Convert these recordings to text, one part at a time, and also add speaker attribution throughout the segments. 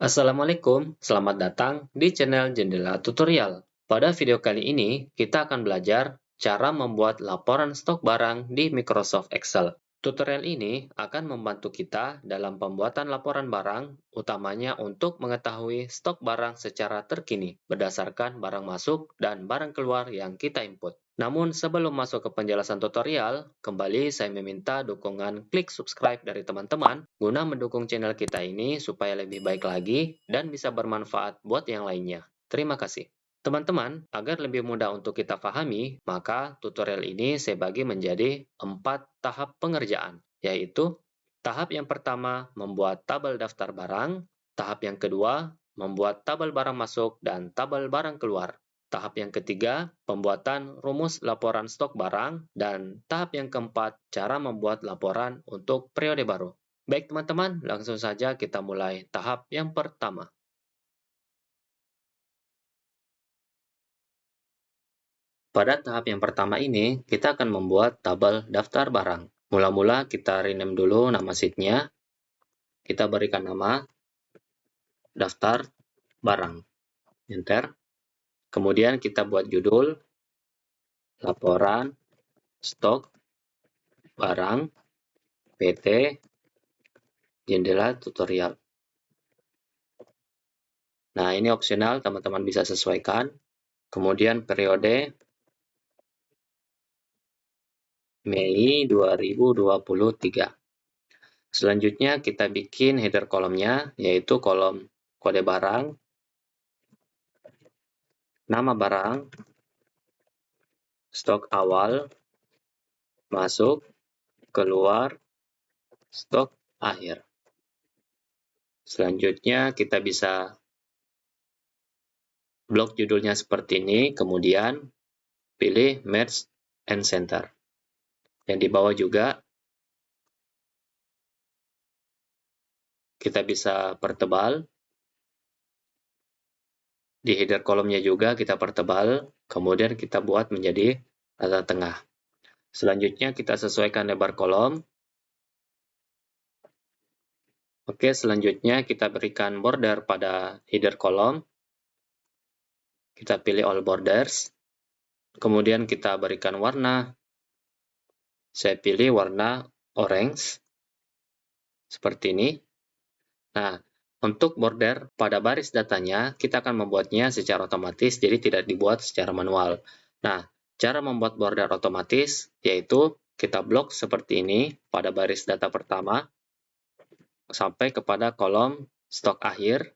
Speaker 1: Assalamualaikum, selamat datang di channel Jendela Tutorial. Pada video kali ini, kita akan belajar cara membuat laporan stok barang di Microsoft Excel. Tutorial ini akan membantu kita dalam pembuatan laporan barang, utamanya untuk mengetahui stok barang secara terkini berdasarkan barang masuk dan barang keluar yang kita input. Namun sebelum masuk ke penjelasan tutorial, kembali saya meminta dukungan klik subscribe dari teman-teman guna mendukung channel kita ini supaya lebih baik lagi dan bisa bermanfaat buat yang lainnya. Terima kasih. Teman-teman, agar lebih mudah untuk kita pahami, maka tutorial ini saya bagi menjadi 4 tahap pengerjaan, yaitu tahap yang pertama membuat tabel daftar barang, tahap yang kedua membuat tabel barang masuk dan tabel barang keluar. Tahap yang ketiga, pembuatan rumus laporan stok barang, dan tahap yang keempat, cara membuat laporan untuk periode baru. Baik teman-teman, langsung saja kita mulai tahap yang pertama. Pada tahap yang pertama ini, kita akan membuat tabel daftar barang. Mula-mula kita rename dulu nama sheet-nya. Kita berikan nama daftar barang. Enter. Kemudian kita buat judul laporan stok barang PT Jendela Tutorial. Nah, ini opsional, teman-teman bisa sesuaikan. Kemudian periode Mei 2023. Selanjutnya kita bikin header kolomnya, yaitu kolom kode barang, nama barang, stok awal, masuk, keluar, stok akhir. Selanjutnya kita bisa blok judulnya seperti ini, kemudian pilih Merge and Center. Yang di bawah juga kita bisa pertebal. Di header kolomnya juga kita pertebal, kemudian kita buat menjadi rata tengah. Selanjutnya kita sesuaikan lebar kolom. Oke, selanjutnya kita berikan border pada header kolom. Kita pilih all borders. Kemudian kita berikan warna. Saya pilih warna orange. Seperti ini. Nah, untuk border pada baris datanya, kita akan membuatnya secara otomatis, jadi tidak dibuat secara manual. Nah, cara membuat border otomatis, yaitu kita blok seperti ini pada baris data pertama, sampai kepada kolom stok akhir.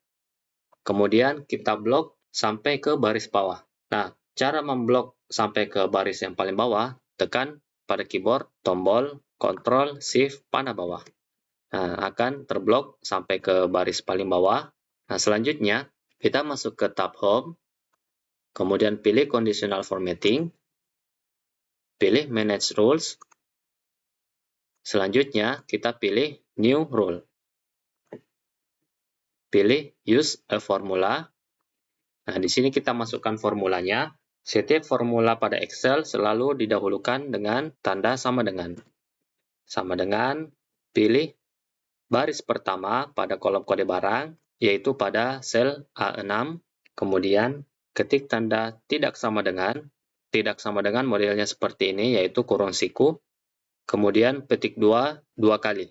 Speaker 1: Kemudian kita blok sampai ke baris bawah. Nah, cara memblok sampai ke baris yang paling bawah, tekan pada keyboard tombol Ctrl Shift panah bawah. Nah, akan terblok sampai ke baris paling bawah. Nah, selanjutnya kita masuk ke tab Home, kemudian pilih Conditional Formatting, pilih Manage Rules. Selanjutnya kita pilih New Rule. Pilih Use a Formula. Nah, di sini kita masukkan formulanya. Setiap formula pada Excel selalu didahulukan dengan tanda sama dengan. Sama dengan, pilih baris pertama pada kolom kode barang, yaitu pada sel A6, kemudian ketik tanda tidak sama dengan modelnya seperti ini, yaitu kurung siku, kemudian petik 2 kali.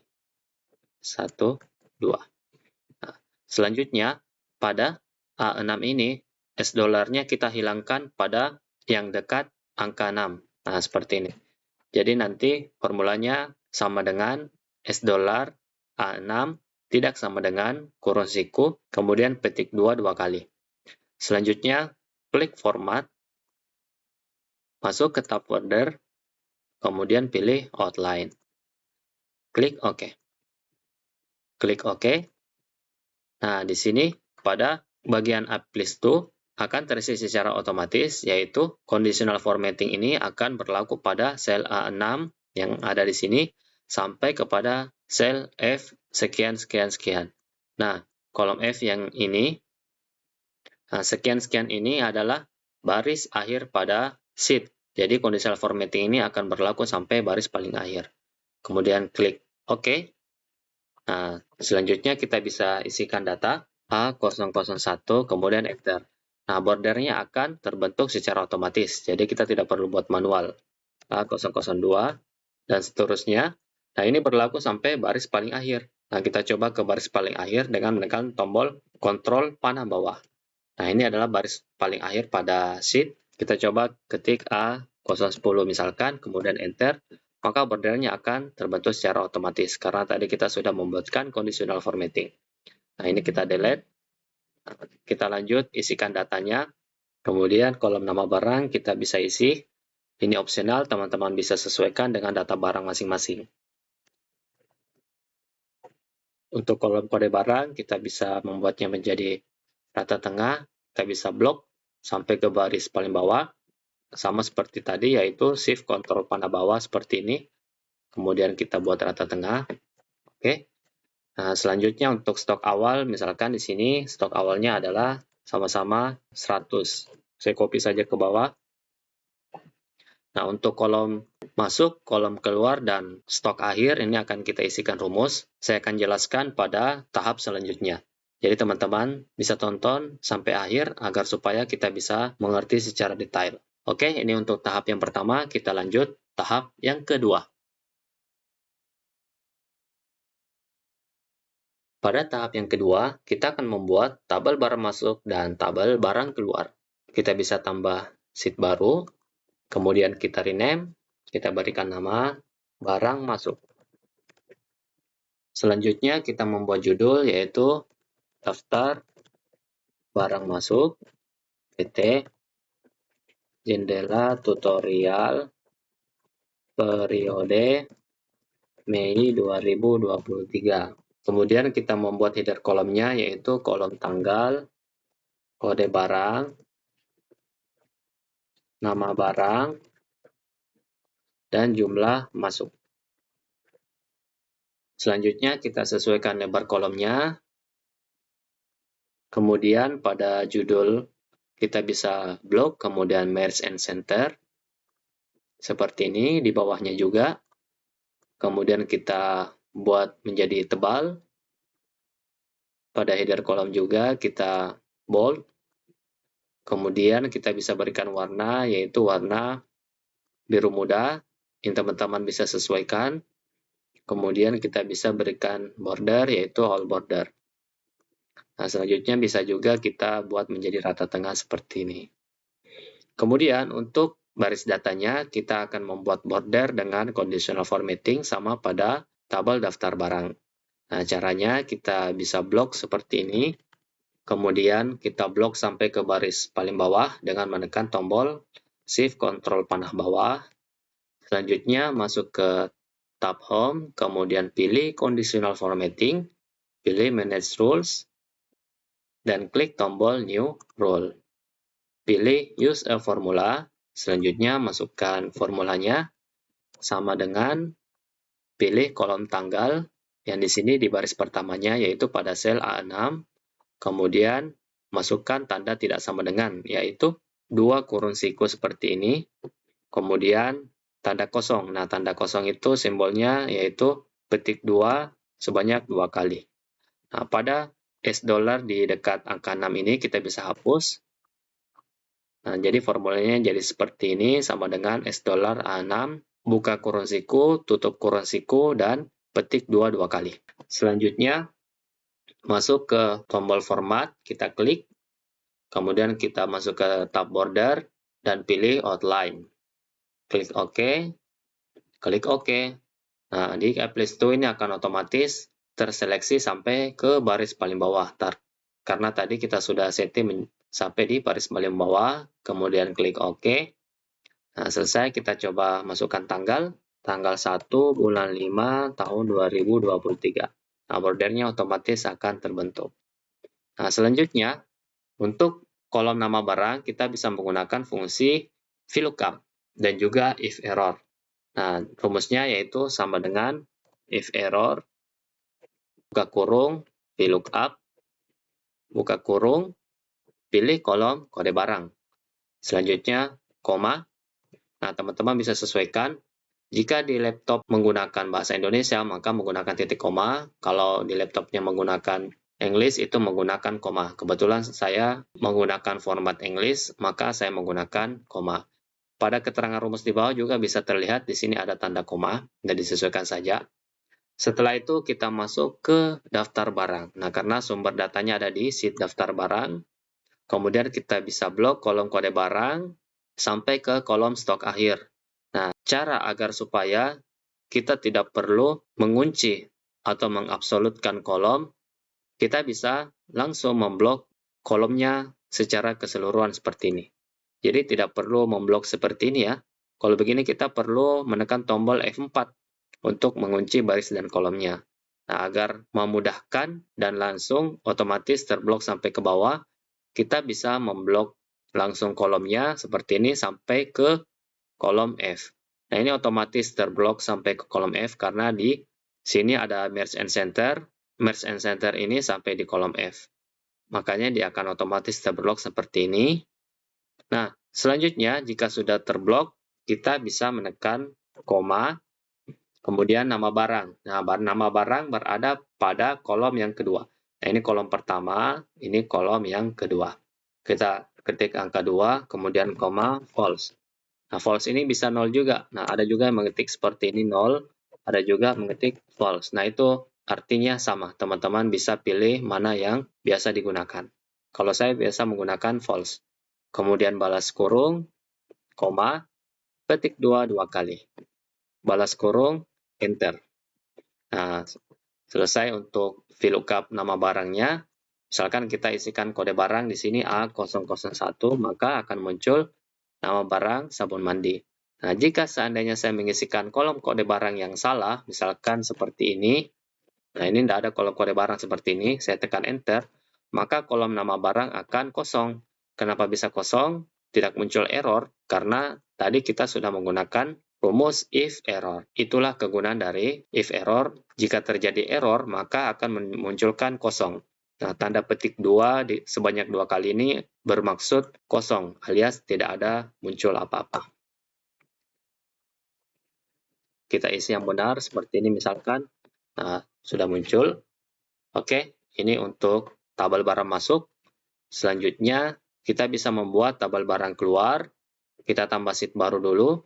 Speaker 1: 1, 2. Nah, selanjutnya, pada A6 ini, S dolarnya kita hilangkan pada yang dekat angka 6. Nah, seperti ini. Jadi nanti formulanya sama dengan S dolar A6 tidak sama dengan kurung siku, kemudian petik 2 kali. Selanjutnya, klik Format, masuk ke tab Border, kemudian pilih Outline. Klik OK. Klik OK. Nah, di sini pada bagian Apply to akan terisi secara otomatis, yaitu conditional formatting ini akan berlaku pada sel A6 yang ada di sini sampai kepada sel F sekian. Nah, kolom F yang ini, sekian ini adalah baris akhir pada sheet. Jadi conditional formatting ini akan berlaku sampai baris paling akhir. Kemudian klik OK. Nah, selanjutnya kita bisa isikan data. A001, kemudian enter. Nah, bordernya akan terbentuk secara otomatis, jadi kita tidak perlu buat manual. A002, dan seterusnya. Nah, ini berlaku sampai baris paling akhir. Nah, kita coba ke baris paling akhir dengan menekan tombol kontrol panah bawah. Nah, ini adalah baris paling akhir pada sheet. Kita coba ketik A010 misalkan, kemudian enter, maka bordernya akan terbentuk secara otomatis, karena tadi kita sudah membuatkan conditional formatting. Nah, ini kita delete. Kita lanjut, isikan datanya. Kemudian kolom nama barang kita bisa isi. Ini opsional, teman-teman bisa sesuaikan dengan data barang masing-masing. Untuk kolom kode barang, kita bisa membuatnya menjadi rata tengah, kita bisa blok sampai ke baris paling bawah. Sama seperti tadi, yaitu shift kontrol panah bawah seperti ini. Kemudian kita buat rata tengah. Oke. Nah, selanjutnya untuk stok awal, misalkan di sini stok awalnya adalah sama-sama 100. Saya copy saja ke bawah. Nah, untuk kolom masuk, kolom keluar, dan stok akhir, ini akan kita isikan rumus. Saya akan jelaskan pada tahap selanjutnya. Jadi teman-teman bisa tonton sampai akhir agar supaya kita bisa mengerti secara detail. Oke, ini untuk tahap yang pertama, kita lanjut tahap yang kedua. Pada tahap yang kedua, kita akan membuat tabel barang masuk dan tabel barang keluar. Kita bisa tambah sheet baru, kemudian kita rename, kita berikan nama barang masuk. Selanjutnya kita membuat judul yaitu daftar barang masuk PT Jendela Tutorial periode Mei 2023. Kemudian kita membuat header kolomnya yaitu kolom tanggal, kode barang, nama barang, dan jumlah masuk. Selanjutnya kita sesuaikan lebar kolomnya. Kemudian pada judul kita bisa blok, kemudian merge and center. Seperti ini, di bawahnya juga. Kemudian kita buat menjadi tebal. Pada header kolom juga kita bold. Kemudian kita bisa berikan warna, yaitu warna biru muda. Yang teman-teman bisa sesuaikan. Kemudian kita bisa berikan border, yaitu all border. Nah, selanjutnya bisa juga kita buat menjadi rata tengah seperti ini. Kemudian untuk baris datanya, kita akan membuat border dengan conditional formatting sama pada tabel daftar barang. Nah, caranya kita bisa blok seperti ini. Kemudian kita blok sampai ke baris paling bawah dengan menekan tombol Shift Ctrl panah bawah. Selanjutnya masuk ke tab Home, kemudian pilih Conditional Formatting, pilih Manage Rules, dan klik tombol New Rule. Pilih Use a Formula, selanjutnya masukkan formulanya, sama dengan pilih kolom tanggal, yang di sini di baris pertamanya yaitu pada sel A6, kemudian masukkan tanda tidak sama dengan, yaitu 2 kurung siku seperti ini, kemudian tanda kosong. Nah, tanda kosong itu simbolnya yaitu petik 2 sebanyak 2 kali. Nah, pada $$ di dekat angka 6 ini kita bisa hapus. Nah, jadi formulanya jadi seperti ini, sama dengan $$ A6, buka kurung siku, tutup kurung siku, dan petik 2 kali. Selanjutnya, masuk ke tombol format, kita klik, kemudian kita masuk ke tab border, dan pilih outline. Klik OK, klik OK. Nah, di Applist 2 ini akan otomatis terseleksi sampai ke baris paling bawah. Karena tadi kita sudah setting sampai di baris paling bawah, kemudian klik OK. Nah, selesai, kita coba masukkan tanggal 1 bulan 5 tahun 2023. Nah, bordernya otomatis akan terbentuk. Nah, selanjutnya, untuk kolom nama barang, kita bisa menggunakan fungsi VLOOKUP dan juga if error. Nah, rumusnya yaitu sama dengan if error, buka kurung, VLOOKUP, buka kurung, pilih kolom kode barang. Selanjutnya, koma. Nah, teman-teman bisa sesuaikan. Jika di laptop menggunakan bahasa Indonesia, maka menggunakan titik koma. Kalau di laptopnya menggunakan English itu menggunakan koma. Kebetulan saya menggunakan format English, maka saya menggunakan koma. Pada keterangan rumus di bawah juga bisa terlihat di sini ada tanda koma, dan disesuaikan saja. Setelah itu kita masuk ke daftar barang. Nah, karena sumber datanya ada di sheet daftar barang, kemudian kita bisa blok kolom kode barang sampai ke kolom stok akhir. Nah, cara agar supaya kita tidak perlu mengunci atau mengabsolutkan kolom, kita bisa langsung memblok kolomnya secara keseluruhan seperti ini. Jadi tidak perlu memblok seperti ini ya. Kalau begini kita perlu menekan tombol F4 untuk mengunci baris dan kolomnya. Nah, agar memudahkan dan langsung otomatis terblok sampai ke bawah, kita bisa memblok langsung kolomnya seperti ini sampai ke kolom F. Nah, ini otomatis terblok sampai ke kolom F karena di sini ada merge and center. Merge and center ini sampai di kolom F. Makanya dia akan otomatis terblok seperti ini. Nah, selanjutnya jika sudah terblok, kita bisa menekan koma, kemudian nama barang. Nah, nama barang berada pada kolom yang kedua. Nah, ini kolom pertama, ini kolom yang kedua. Kita ketik angka 2, kemudian koma, false. Nah, false ini bisa 0 juga. Nah, ada juga yang mengetik seperti ini 0, ada juga mengetik false. Nah, itu artinya sama. Teman-teman bisa pilih mana yang biasa digunakan. Kalau saya biasa menggunakan false. Kemudian balas kurung, koma, ketik 2 kali. Balas kurung, enter. Nah, selesai untuk VLOOKUP nama barangnya. Misalkan kita isikan kode barang di sini A001, maka akan muncul nama barang sabun mandi. Nah, jika seandainya saya mengisikan kolom kode barang yang salah, misalkan seperti ini, nah ini tidak ada kolom kode barang seperti ini, saya tekan enter, maka kolom nama barang akan kosong. Kenapa bisa kosong? Tidak muncul error, karena tadi kita sudah menggunakan rumus if error. Itulah kegunaan dari if error. Jika terjadi error, maka akan memunculkan kosong. Nah, tanda petik 2 sebanyak 2 kali ini bermaksud kosong, alias tidak ada muncul apa-apa. Kita isi yang benar, seperti ini misalkan. Nah, sudah muncul. Oke, ini untuk tabel barang masuk. Selanjutnya, kita bisa membuat tabel barang keluar. Kita tambah sheet baru dulu.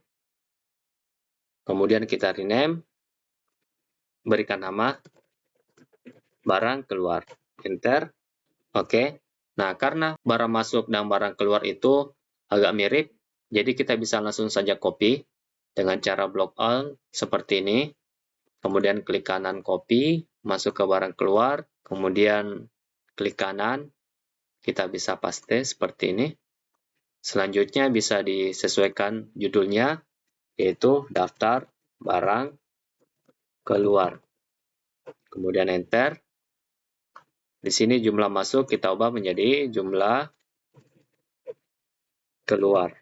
Speaker 1: Kemudian kita rename. Berikan nama barang keluar. Enter. Oke. Nah, karena barang masuk dan barang keluar itu agak mirip, jadi kita bisa langsung saja copy dengan cara block all seperti ini. Kemudian klik kanan copy, masuk ke barang keluar, kemudian klik kanan, kita bisa paste seperti ini. Selanjutnya bisa disesuaikan judulnya, yaitu daftar barang keluar. Kemudian enter. Di sini jumlah masuk kita ubah menjadi jumlah keluar.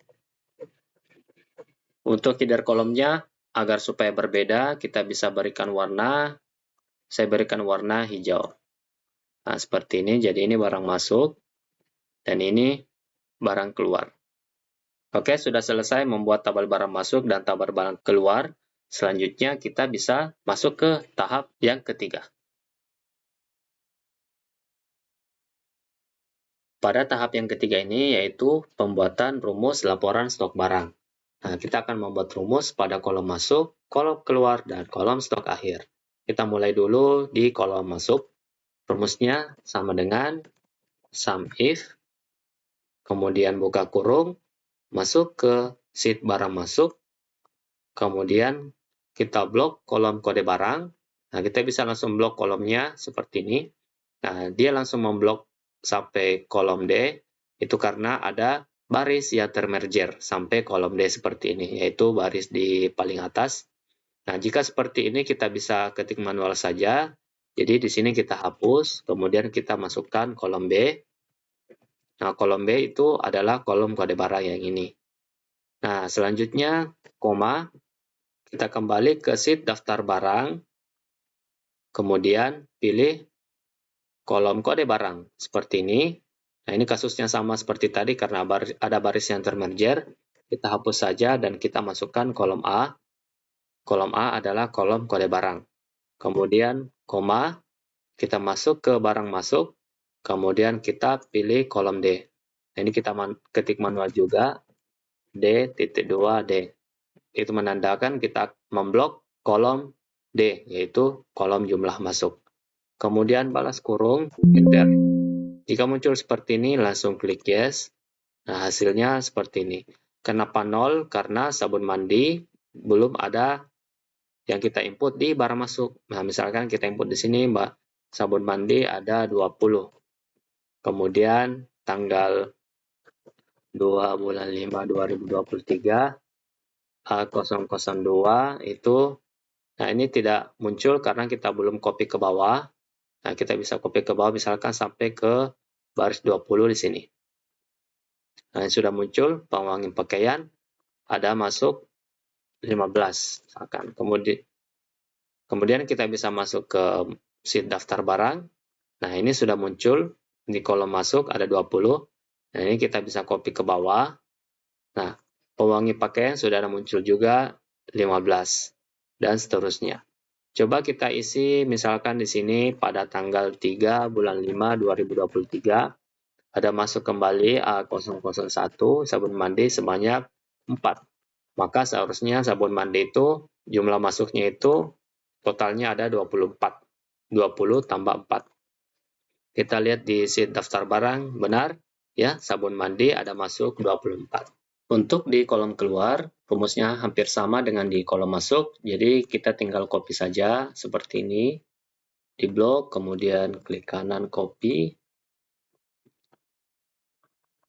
Speaker 1: Untuk header kolomnya, agar supaya berbeda, kita bisa berikan warna. Saya berikan warna hijau. Nah, seperti ini. Jadi ini barang masuk, dan ini barang keluar. Oke, sudah selesai membuat tabel barang masuk dan tabel barang keluar. Selanjutnya kita bisa masuk ke tahap yang ketiga. Pada tahap yang ketiga ini yaitu pembuatan rumus laporan stok barang. Nah, kita akan membuat rumus pada kolom masuk, kolom keluar, dan kolom stok akhir. Kita mulai dulu di kolom masuk. Rumusnya sama dengan sum if, kemudian buka kurung, masuk ke sheet barang masuk, kemudian kita blok kolom kode barang. Nah, kita bisa langsung blok kolomnya seperti ini. Nah, dia langsung memblok sampai kolom D, itu karena ada baris yang termerger sampai kolom D seperti ini, yaitu baris di paling atas. Nah, jika seperti ini kita bisa ketik manual saja. Jadi di sini kita hapus, kemudian kita masukkan kolom B. Nah, kolom B itu adalah kolom kode barang yang ini. Nah, selanjutnya koma, kita kembali ke sheet daftar barang, kemudian pilih kolom kode barang seperti ini. Nah, ini kasusnya sama seperti tadi karena ada baris yang termerger. Kita hapus saja dan kita masukkan kolom A. Kolom A adalah kolom kode barang. Kemudian koma, Kita masuk ke barang masuk, kemudian kita pilih kolom D. Nah, ini kita ketik manual juga, D.2D. Itu menandakan kita memblok kolom D, yaitu kolom jumlah masuk. Kemudian balas kurung, enter. Jika muncul seperti ini, langsung klik yes. Nah, hasilnya seperti ini. Kenapa 0? Karena sabun mandi belum ada yang kita input di barang masuk. Nah, misalkan kita input di sini, sabun mandi ada 20. Kemudian tanggal 2 bulan 5 2023 A002 itu, nah ini tidak muncul karena kita belum copy ke bawah. Nah, kita bisa copy ke bawah misalkan sampai ke baris 20 di sini. Nah, sudah muncul pewangi pakaian, ada masuk 15 misalkan. Kemudian kita bisa masuk ke sheet daftar barang. Nah, ini sudah muncul di kolom masuk ada 20. Nah, ini kita bisa copy ke bawah. Nah, pewangi pakaian sudah ada muncul juga 15 dan seterusnya. Coba kita isi misalkan di sini pada tanggal 3 bulan 5 2023 ada masuk kembali A001 sabun mandi sebanyak 4. Maka seharusnya sabun mandi itu jumlah masuknya itu totalnya ada 24. 20 tambah 4. Kita lihat di sheet daftar barang, benar ya, sabun mandi ada masuk 24. Untuk di kolom keluar, rumusnya hampir sama dengan di kolom masuk, jadi kita tinggal copy saja seperti ini. Di blok, kemudian klik kanan copy.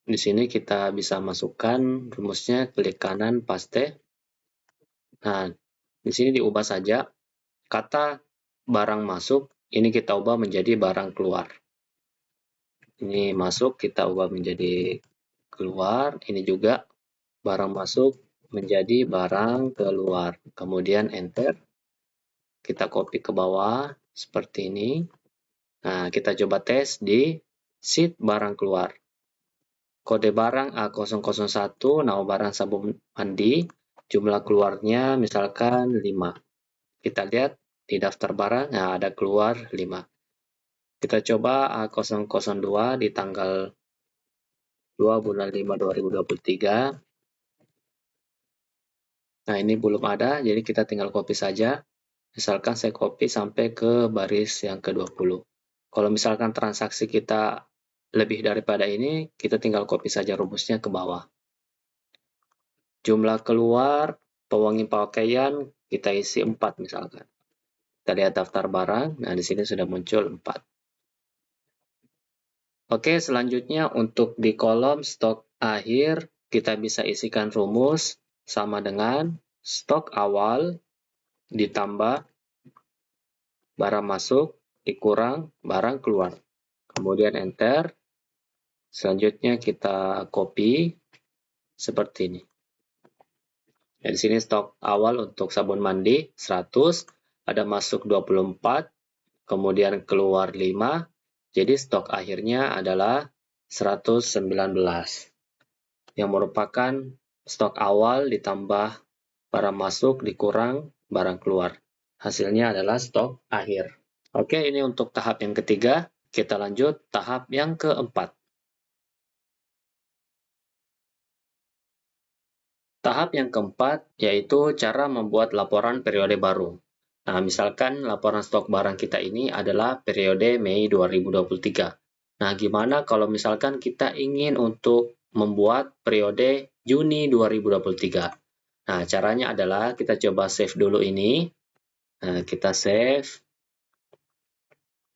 Speaker 1: Di sini kita bisa masukkan rumusnya, klik kanan paste. Nah, di sini diubah saja. Kata barang masuk, ini kita ubah menjadi barang keluar. Ini masuk, kita ubah menjadi keluar. Ini juga barang masuk menjadi barang keluar. Kemudian enter. Kita copy ke bawah seperti ini. Nah, kita coba tes di sheet barang keluar. Kode barang A001, nama barang sabun mandi, jumlah keluarnya misalkan 5. Kita lihat di daftar barang, nah ada keluar 5. Kita coba A002 di tanggal 2 bulan 5 2023. Nah, ini belum ada, jadi kita tinggal copy saja. Misalkan saya copy sampai ke baris yang ke-20. Kalau misalkan transaksi kita lebih daripada ini, kita tinggal copy saja rumusnya ke bawah. Jumlah keluar, pewangi pakaian, kita isi 4 misalkan. Kita lihat daftar barang, nah di sini sudah muncul 4. Oke, selanjutnya untuk di kolom stok akhir, kita bisa isikan rumus sama dengan stok awal ditambah barang masuk dikurang barang keluar. Kemudian enter. Selanjutnya kita copy seperti ini. Nah, di sini stok awal untuk sabun mandi 100, ada masuk 24, kemudian keluar 5. Jadi stok akhirnya adalah 119. Yang merupakan stok awal ditambah barang masuk dikurang barang keluar. Hasilnya adalah stok akhir. Oke, ini untuk tahap yang ketiga. Kita lanjut tahap yang keempat. Tahap yang keempat yaitu cara membuat laporan periode baru. Nah, misalkan laporan stok barang kita ini adalah periode Mei 2023. Nah, gimana kalau misalkan kita ingin untuk membuat periode Juni 2023? Nah, caranya adalah kita coba save dulu ini. Nah, kita save.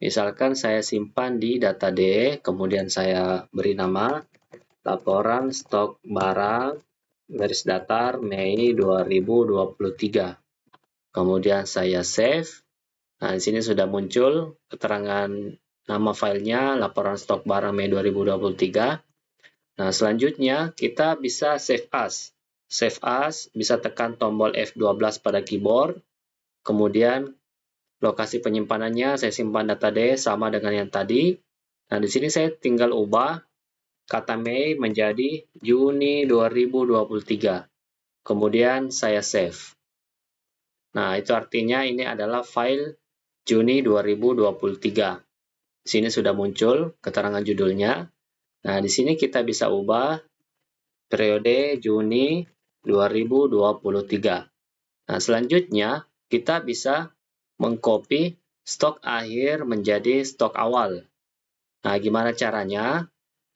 Speaker 1: Misalkan saya simpan di data D, kemudian saya beri nama laporan stok barang garis datar Mei 2023. Kemudian saya save. Nah, di sini sudah muncul keterangan nama filenya, laporan stok barang Mei 2023. Nah, selanjutnya kita bisa save as. Save as, bisa tekan tombol F12 pada keyboard. Kemudian lokasi penyimpanannya saya simpan data D sama dengan yang tadi. Nah, di sini saya tinggal ubah kata Mei menjadi Juni 2023. Kemudian saya save. Nah, itu artinya ini adalah file Juni 2023. Di sini sudah muncul keterangan judulnya. Nah, di sini kita bisa ubah periode Juni 2023. Nah, selanjutnya kita bisa mengcopy stok akhir menjadi stok awal. Nah, gimana caranya?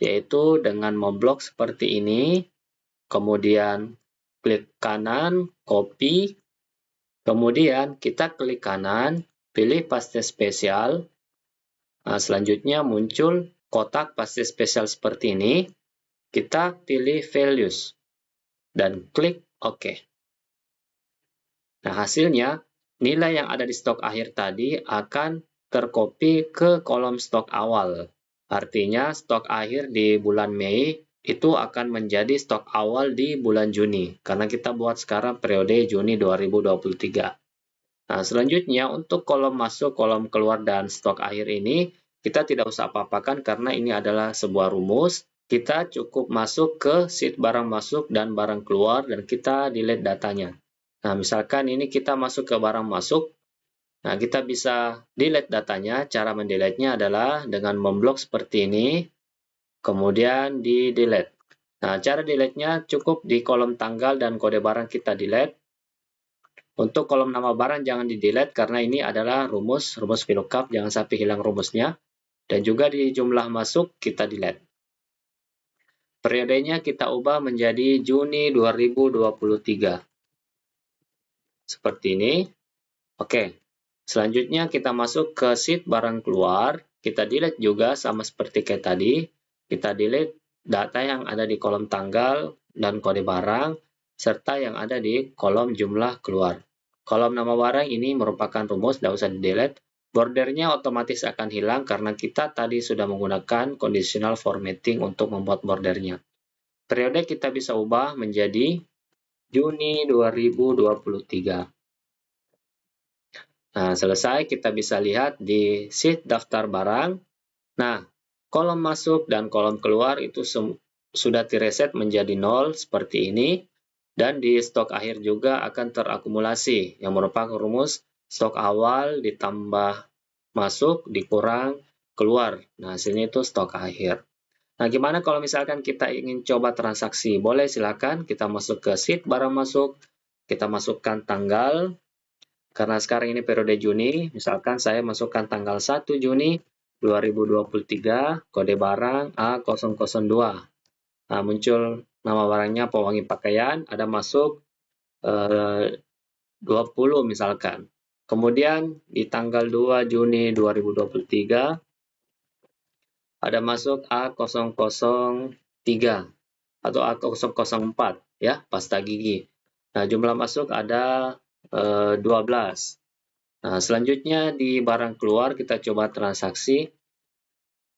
Speaker 1: Yaitu dengan memblok seperti ini, kemudian klik kanan, copy, kemudian kita klik kanan, pilih paste spesial. Nah, selanjutnya muncul kotak paste spesial seperti ini. Kita pilih values dan klik OK. Nah, hasilnya nilai yang ada di stok akhir tadi akan tercopy ke kolom stok awal. Artinya stok akhir di bulan Mei itu akan menjadi stok awal di bulan Juni, karena kita buat sekarang periode Juni 2023. Nah, selanjutnya untuk kolom masuk, kolom keluar, dan stok akhir ini, kita tidak usah apa-apakan karena ini adalah sebuah rumus. Kita cukup masuk ke sheet barang masuk dan barang keluar, dan kita delete datanya. Nah, misalkan ini kita masuk ke barang masuk, nah kita bisa delete datanya. Cara mendelete-nya adalah dengan memblok seperti ini, kemudian di-delete. Nah, cara delete-nya cukup di kolom tanggal dan kode barang kita delete. Untuk kolom nama barang jangan di-delete karena ini adalah rumus VLOOKUP, jangan sampai hilang rumusnya. Dan juga di jumlah masuk kita delete. Periodenya kita ubah menjadi Juni 2023. Seperti ini. Oke. Selanjutnya kita masuk ke sheet barang keluar. Kita delete juga sama seperti kayak tadi. Kita delete data yang ada di kolom tanggal dan kode barang, serta yang ada di kolom jumlah keluar. Kolom nama barang ini merupakan rumus, tidak usah di-delete. Bordernya otomatis akan hilang karena kita tadi sudah menggunakan conditional formatting untuk membuat bordernya. Periode kita bisa ubah menjadi Juni 2023. Nah, selesai, kita bisa lihat di sheet daftar barang. Nah, kolom masuk dan kolom keluar itu sudah direset menjadi 0 seperti ini. Dan di stok akhir juga akan terakumulasi, yang merupakan rumus stok awal ditambah masuk dikurang keluar. Nah, hasilnya itu stok akhir. Nah, gimana kalau misalkan kita ingin coba transaksi? Boleh, silakan kita masuk ke sheet barang masuk, kita masukkan tanggal, karena sekarang ini periode Juni, misalkan saya masukkan tanggal 1 Juni 2023, kode barang A002. Nah, muncul nama barangnya pewangi pakaian, ada masuk 20 misalkan. Kemudian di tanggal 2 Juni 2023, ada masuk A003 atau A004, ya, pasta gigi. Nah, jumlah masuk ada 12. Nah, selanjutnya di barang keluar kita coba transaksi.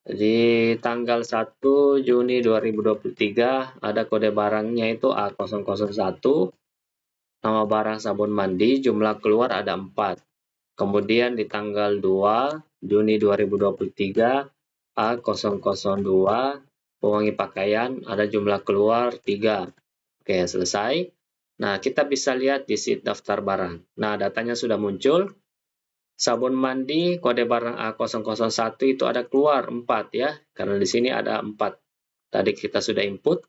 Speaker 1: Di tanggal 1 Juni 2023 ada kode barangnya itu A001. Nama barang sabun mandi, jumlah keluar ada 4. Kemudian di tanggal 2 Juni 2023 A002 pewangi pakaian ada jumlah keluar 3. Oke, selesai. Nah, kita bisa lihat di sheet daftar barang. Nah, datanya sudah muncul. Sabun mandi kode barang A001 itu ada keluar 4 ya, karena di sini ada 4. Tadi kita sudah input.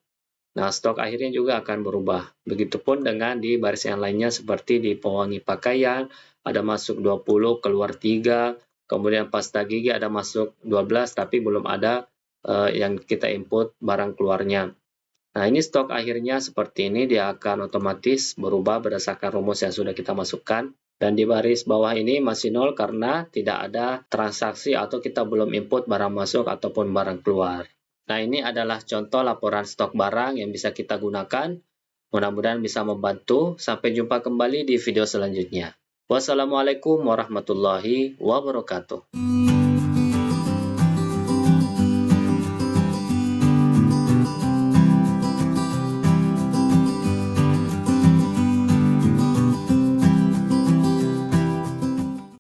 Speaker 1: Nah, stok akhirnya juga akan berubah. Begitupun dengan di baris yang lainnya seperti di pewangi pakaian, ada masuk 20, keluar 3. Kemudian pasta gigi ada masuk 12, tapi belum ada yang kita input barang keluarnya. Nah, ini stok akhirnya seperti ini, dia akan otomatis berubah berdasarkan rumus yang sudah kita masukkan. Dan di baris bawah ini masih 0 karena tidak ada transaksi atau kita belum input barang masuk ataupun barang keluar. Nah, ini adalah contoh laporan stok barang yang bisa kita gunakan. Mudah-mudahan bisa membantu. Sampai jumpa kembali di video selanjutnya. Wassalamualaikum warahmatullahi wabarakatuh.